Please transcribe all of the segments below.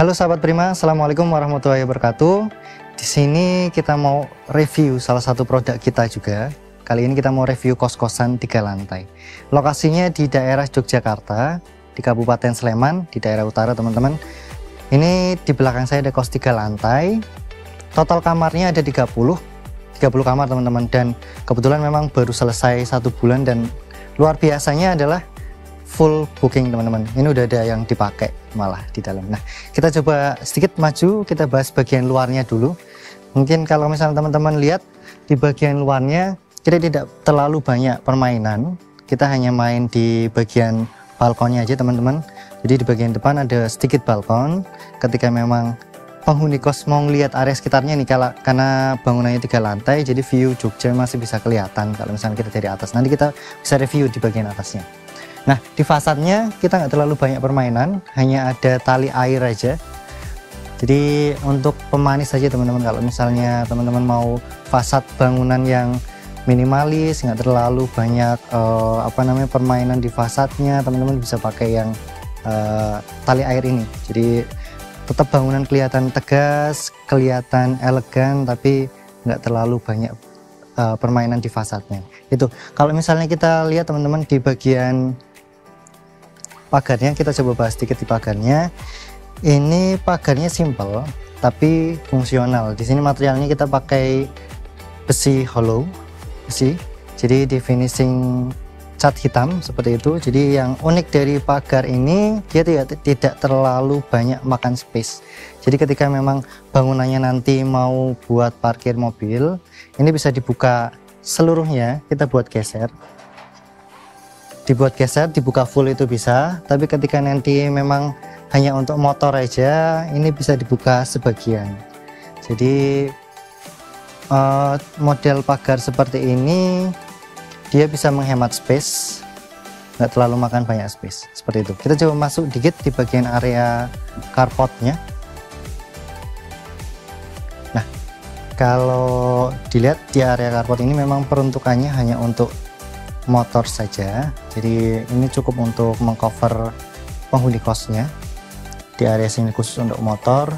Halo sahabat Prima, Assalamualaikum warahmatullahi wabarakatuh. Di sini kita mau review salah satu produk kita juga. Kali ini kita mau review kos-kosan 3 lantai. Lokasinya di daerah Yogyakarta, di Kabupaten Sleman, di daerah utara teman-teman. Ini di belakang saya ada kos 3 lantai. Total kamarnya ada 30 kamar teman-teman. Dan kebetulan memang baru selesai 1 bulan dan luar biasanya adalah full booking teman-teman. Ini udah ada yang dipakai malah di dalam. Nah, kita coba sedikit maju, kita bahas bagian luarnya dulu. Mungkin kalau misalnya teman-teman lihat di bagian luarnya, kita tidak terlalu banyak permainan. Kita hanya main di bagian balkonnya aja teman-teman. Jadi di bagian depan ada sedikit balkon. Ketika memang penghuni kos mau ngelihat area sekitarnya nih, karena bangunannya 3 lantai, jadi view Jogja masih bisa kelihatan kalau misalnya kita dari atas. Nanti kita bisa review di bagian atasnya. Nah, di fasadnya kita nggak terlalu banyak permainan, hanya ada tali air aja. Jadi untuk pemanis saja teman-teman, kalau misalnya teman-teman mau fasad bangunan yang minimalis, nggak terlalu banyak permainan di fasadnya, teman-teman bisa pakai yang tali air ini. Jadi tetap bangunan kelihatan tegas, kelihatan elegan, tapi nggak terlalu banyak permainan di fasadnya. Itu kalau misalnya kita lihat teman-teman di bagian pagarnya, kita coba bahas sedikit di pagarnya. Ini pagarnya simple tapi fungsional. Di sini materialnya kita pakai besi hollow, besi. Jadi di finishing cat hitam seperti itu. Jadi yang unik dari pagar ini, dia tidak terlalu banyak makan space. Jadi ketika memang bangunannya nanti mau buat parkir mobil, ini bisa dibuka seluruhnya, kita buat geser. Dibuat geser, dibuka full itu bisa, tapi ketika nanti memang hanya untuk motor aja, ini bisa dibuka sebagian. Jadi model pagar seperti ini dia bisa menghemat space, nggak terlalu makan banyak space seperti itu. Kita coba masuk dikit di bagian area carportnya. Nah, kalau dilihat di area carport ini memang peruntukannya hanya untuk motor saja, jadi ini cukup untuk mengcover penghuni kosnya. Di area sini khusus untuk motor,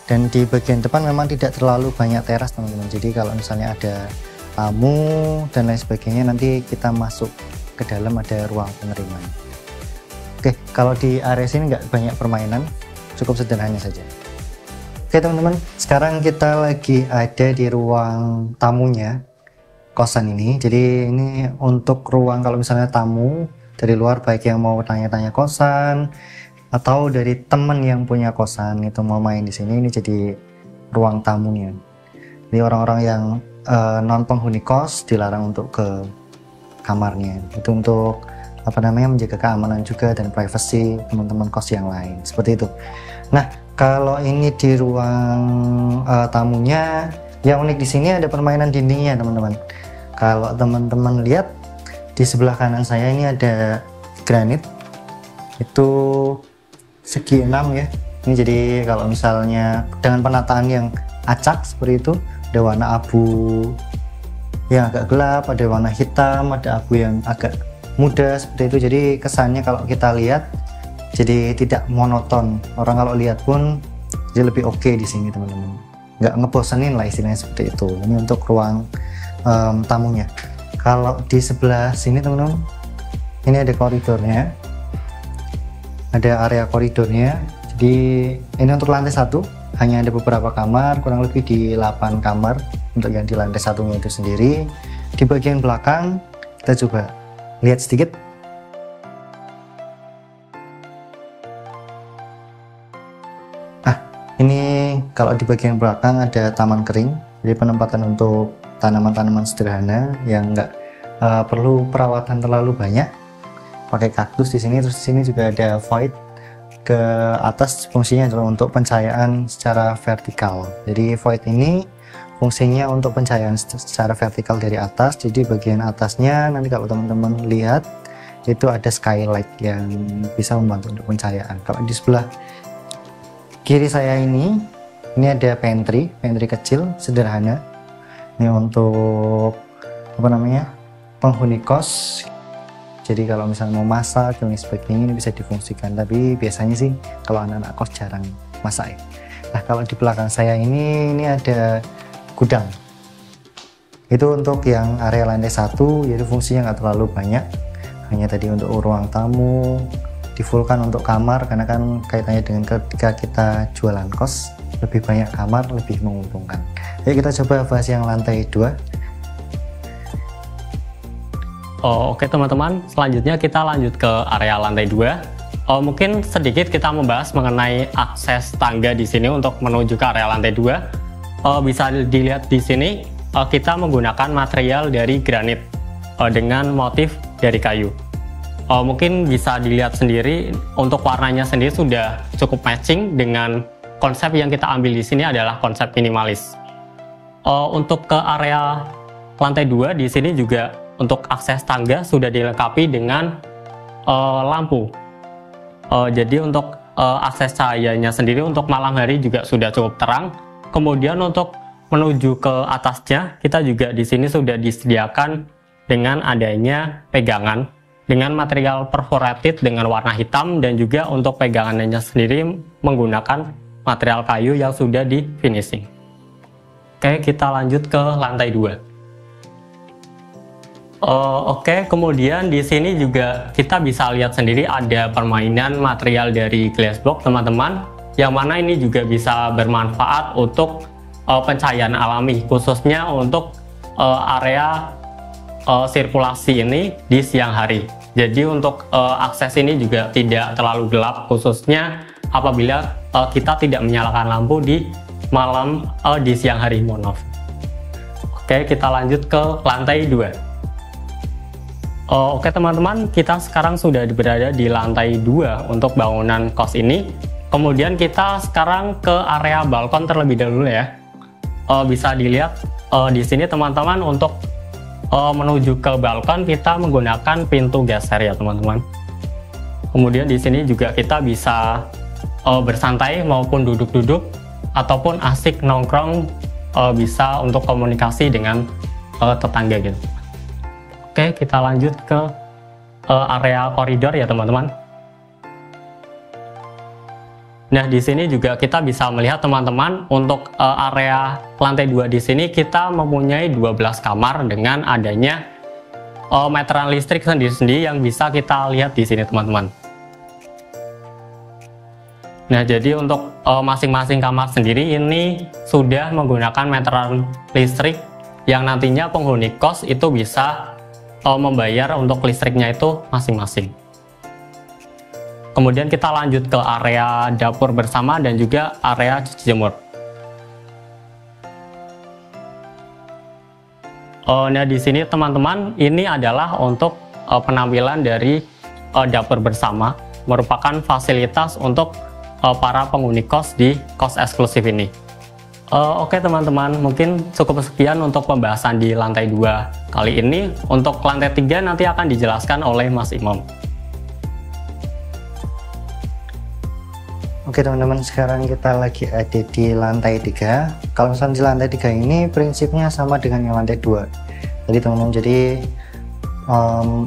dan di bagian depan memang tidak terlalu banyak teras teman-teman. Jadi kalau misalnya ada tamu dan lain sebagainya, nanti kita masuk ke dalam ada ruang penerimaan. Oke, kalau di area sini nggak banyak permainan, cukup sederhana saja. Oke teman-teman, sekarang kita lagi ada di ruang tamunya kosan ini. Jadi ini untuk ruang kalau misalnya tamu dari luar, baik yang mau tanya-tanya kosan atau dari temen yang punya kosan itu mau main di sini, ini jadi ruang tamunya. Jadi orang-orang yang non penghuni kos dilarang untuk ke kamarnya. Itu untuk menjaga keamanan juga dan privasi teman-teman kos yang lain seperti itu. Nah, kalau ini di ruang tamunya, yang unik di sini ada permainan dindingnya teman-teman. Kalau teman-teman lihat di sebelah kanan saya ini ada granit, itu segi 6 ya. Ini jadi kalau misalnya dengan penataan yang acak seperti itu, ada warna abu yang agak gelap, ada warna hitam, ada abu yang agak muda seperti itu. Jadi kesannya kalau kita lihat jadi tidak monoton. Orang kalau lihat pun jadi lebih oke di sini teman-teman. Nggak ngebosenin lah istilahnya seperti itu. Ini untuk ruang tamunya. Kalau di sebelah sini teman-teman, ini ada koridornya, ada area koridornya. Jadi ini untuk lantai 1 hanya ada beberapa kamar, kurang lebih di 8 kamar untuk yang di lantai 1-nya itu sendiri. Di bagian belakang kita coba lihat sedikit. Ini kalau di bagian belakang ada taman kering, jadi penempatan untuk tanaman-tanaman sederhana yang nggak perlu perawatan terlalu banyak. Pakai kaktus di sini, terus di sini juga ada void ke atas, fungsinya adalah untuk pencahayaan secara vertikal. Jadi void ini fungsinya untuk pencahayaan secara vertikal dari atas. Jadi bagian atasnya nanti kalau teman-teman lihat itu ada skylight yang bisa membantu untuk pencahayaan. Kalau di sebelah kiri saya ini ada pantry kecil sederhana. Ini untuk penghuni kos. Jadi kalau misalnya mau masak dan sebagainya ini bisa difungsikan, tapi biasanya sih kalau anak-anak kos jarang masak. Nah, kalau di belakang saya ini ada gudang. Itu untuk yang area lantai 1, yaitu fungsinya nggak terlalu banyak, hanya tadi untuk ruang tamu, di fullkan untuk kamar, karena kan kaitannya dengan ketika kita jualan kos, lebih banyak kamar lebih menguntungkan. Ayo kita coba bahas yang lantai 2. Oke teman-teman, selanjutnya kita lanjut ke area lantai 2. Mungkin sedikit kita membahas mengenai akses tangga di sini untuk menuju ke area lantai 2. Bisa dilihat di sini kita menggunakan material dari granit dengan motif dari kayu. Mungkin bisa dilihat sendiri untuk warnanya sendiri sudah cukup matching dengan konsep yang kita ambil di sini adalah konsep minimalis. Untuk ke area lantai 2 di sini juga untuk akses tangga sudah dilengkapi dengan lampu. Jadi untuk akses cahayanya sendiri untuk malam hari juga sudah cukup terang. Kemudian untuk menuju ke atasnya kita juga di sini sudah disediakan dengan adanya pegangan dengan material perforated dengan warna hitam, dan juga untuk pegangannya sendiri menggunakan material kayu yang sudah di finishing. Oke, kita lanjut ke lantai 2. Oke, kemudian di sini juga kita bisa lihat sendiri ada permainan material dari glass block teman-teman, yang mana ini juga bisa bermanfaat untuk pencahayaan alami, khususnya untuk area sirkulasi ini di siang hari. Jadi untuk akses ini juga tidak terlalu gelap, khususnya apabila kita tidak menyalakan lampu di malam di siang hari, mohon maaf. Oke, kita lanjut ke lantai 2. Oke teman-teman, kita sekarang sudah berada di lantai 2 untuk bangunan kos ini. Kemudian kita sekarang ke area balkon terlebih dahulu ya. Bisa dilihat di sini teman-teman, untuk menuju ke balkon kita menggunakan pintu geser ya teman-teman. Kemudian di sini juga kita bisa bersantai maupun duduk-duduk ataupun asik nongkrong, bisa untuk komunikasi dengan tetangga gitu. Oke, kita lanjut ke area koridor ya teman-teman. Nah, di sini juga kita bisa melihat teman-teman, untuk area lantai 2 di sini kita mempunyai 12 kamar dengan adanya meteran listrik sendiri-sendiri yang bisa kita lihat di sini teman-teman. Nah, jadi untuk masing-masing kamar sendiri ini sudah menggunakan meteran listrik yang nantinya penghuni kos itu bisa membayar untuk listriknya itu masing-masing. Kemudian kita lanjut ke area dapur bersama dan juga area cuci jemur. Nah, di sini teman-teman, ini adalah untuk penampilan dari dapur bersama, merupakan fasilitas untuk para penghuni kos di kos eksklusif ini. Oke teman-teman, mungkin cukup sekian untuk pembahasan di lantai 2 kali ini. Untuk lantai 3 nanti akan dijelaskan oleh Mas Imam. Oke teman-teman, sekarang kita lagi ada di lantai 3. Kalau misalnya di lantai 3 ini prinsipnya sama dengan yang lantai 2 tadi teman-teman. Jadi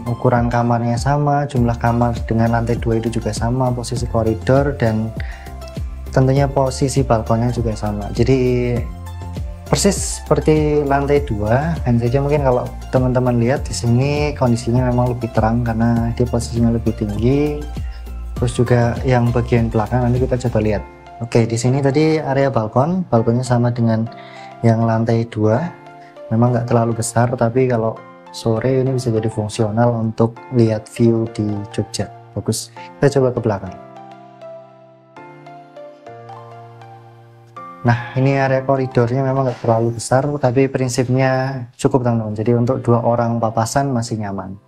ukuran kamarnya sama, jumlah kamar dengan lantai 2 itu juga sama, posisi koridor dan tentunya posisi balkonnya juga sama. Jadi persis seperti lantai 2, hanya saja mungkin kalau teman-teman lihat di sini kondisinya memang lebih terang karena dia posisinya lebih tinggi. Terus juga yang bagian belakang nanti kita coba lihat. Oke, di sini tadi area balkonnya sama dengan yang lantai 2. Memang nggak terlalu besar, tapi kalau sore ini bisa jadi fungsional untuk lihat view di Jogja. Bagus. Kita coba ke belakang. Nah, ini area koridornya memang nggak terlalu besar, tapi prinsipnya cukup teman-teman. Jadi untuk 2 orang papasan masih nyaman.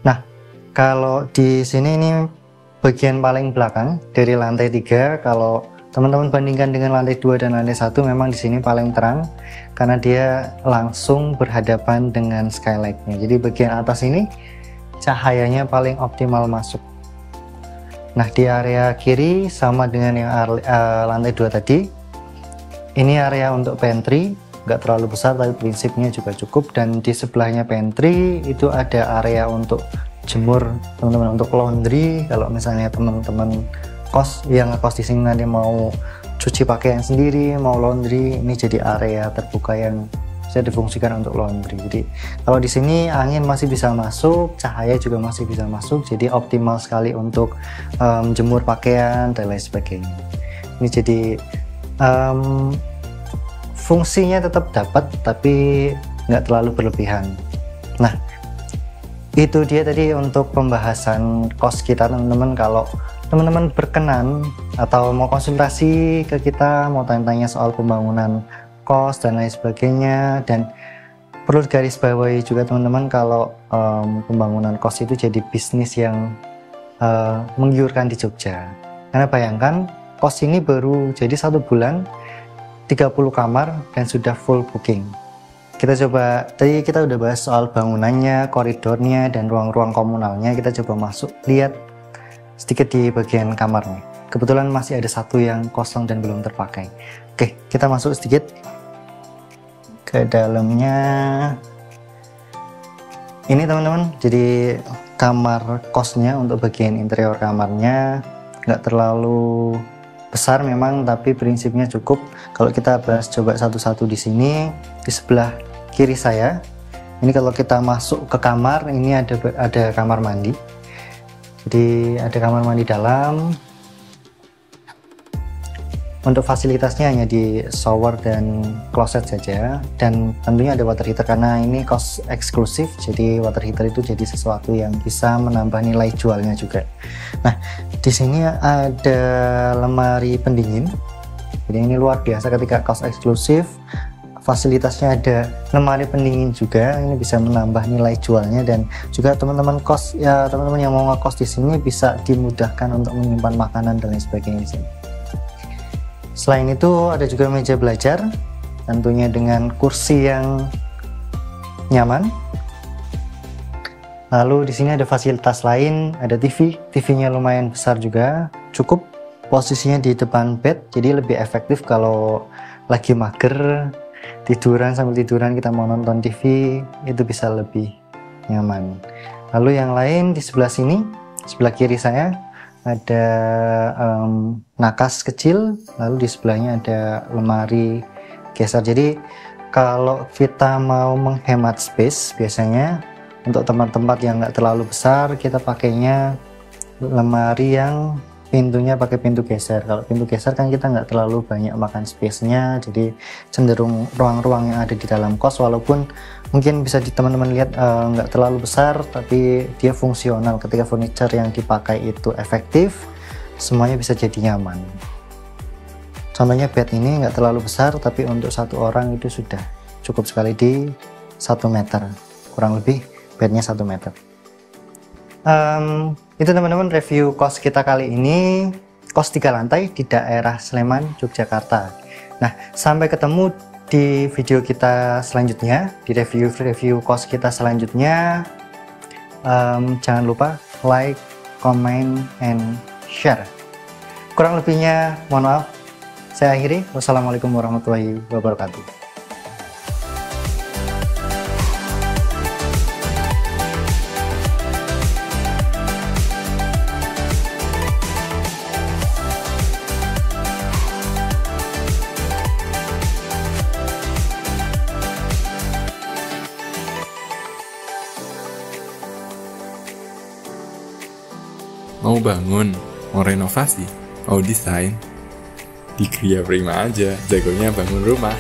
Nah, kalau di sini ini bagian paling belakang dari lantai 3. Kalau teman-teman bandingkan dengan lantai 2 dan lantai 1, memang di sini paling terang karena dia langsung berhadapan dengan skylight-nya. Jadi bagian atas ini cahayanya paling optimal masuk. Nah, di area kiri sama dengan yang lantai 2 tadi. Ini area untuk pantry. nggak terlalu besar tapi prinsipnya juga cukup. Dan di sebelahnya pantry itu ada area untuk jemur teman-teman, untuk laundry. Kalau misalnya teman-teman kos yang ngekos di sini nanti mau cuci pakaian sendiri, mau laundry, ini jadi area terbuka yang bisa difungsikan untuk laundry. Jadi kalau di sini angin masih bisa masuk, cahaya juga masih bisa masuk, jadi optimal sekali untuk jemur pakaian dan lain sebagainya. Ini jadi fungsinya tetap dapat tapi nggak terlalu berlebihan. Nah, itu dia tadi untuk pembahasan kos kita teman-teman. Kalau teman-teman berkenan atau mau konsultasi ke kita, mau tanya-tanya soal pembangunan kos dan lain sebagainya, dan perlu garis bawahi juga teman-teman kalau pembangunan kos itu jadi bisnis yang menggiurkan di Jogja. Karena bayangkan kos ini baru jadi 1 bulan 30 kamar dan sudah full booking. Kita coba, tadi kita udah bahas soal bangunannya, koridornya, dan ruang-ruang komunalnya. Kita coba masuk, lihat sedikit di bagian kamarnya. Kebetulan masih ada 1 yang kosong dan belum terpakai. Oke, kita masuk sedikit ke dalamnya. Ini teman-teman, jadi kamar kosnya untuk bagian interior kamarnya nggak terlalu besar memang, tapi prinsipnya cukup. Kalau kita bahas coba satu-satu di sini, di sebelah kiri saya, ini kalau kita masuk ke kamar, ini ada kamar mandi. Jadi ada kamar mandi dalam. Untuk fasilitasnya hanya di shower dan kloset saja, dan tentunya ada water heater karena ini kos eksklusif, jadi water heater itu jadi sesuatu yang bisa menambah nilai jualnya juga. Nah, di sini ada lemari pendingin. Jadi ini luar biasa ketika kos eksklusif. Fasilitasnya ada lemari pendingin juga, ini bisa menambah nilai jualnya, dan juga teman-teman kos ya, teman-teman yang mau ngekos di sini bisa dimudahkan untuk menyimpan makanan dan lain sebagainya di sini. Selain itu ada juga meja belajar, tentunya dengan kursi yang nyaman. Lalu di sini ada fasilitas lain, ada TV, TV-nya lumayan besar juga, cukup posisinya di depan bed, jadi lebih efektif kalau lagi mager, tiduran sambil tiduran kita mau nonton TV, itu bisa lebih nyaman. Lalu yang lain di sebelah sini, sebelah kiri saya ada nakas kecil, lalu di sebelahnya ada lemari geser. Jadi kalau kita mau menghemat space, biasanya untuk tempat-tempat yang nggak terlalu besar, kita pakainya lemari yang pintunya pakai pintu geser. Kalau pintu geser kan kita nggak terlalu banyak makan space-nya, jadi cenderung ruang-ruang yang ada di dalam kos, walaupun mungkin bisa teman-teman lihat nggak terlalu besar, tapi dia fungsional. Ketika furniture yang dipakai itu efektif, semuanya bisa jadi nyaman. Contohnya bed ini nggak terlalu besar, tapi untuk 1 orang itu sudah cukup sekali di 1 meter, kurang lebih bednya 1 meter. Itu teman-teman review kos kita kali ini, kos 3 lantai di daerah Sleman, Yogyakarta. Nah, sampai ketemu di video kita selanjutnya, di review kos kita selanjutnya. Jangan lupa like, comment, and share. Kurang lebihnya mohon maaf. Saya akhiri. Wassalamualaikum warahmatullahi wabarakatuh. Mau bangun, mau renovasi, mau desain, di Gria Prima aja, jagonya bangun rumah.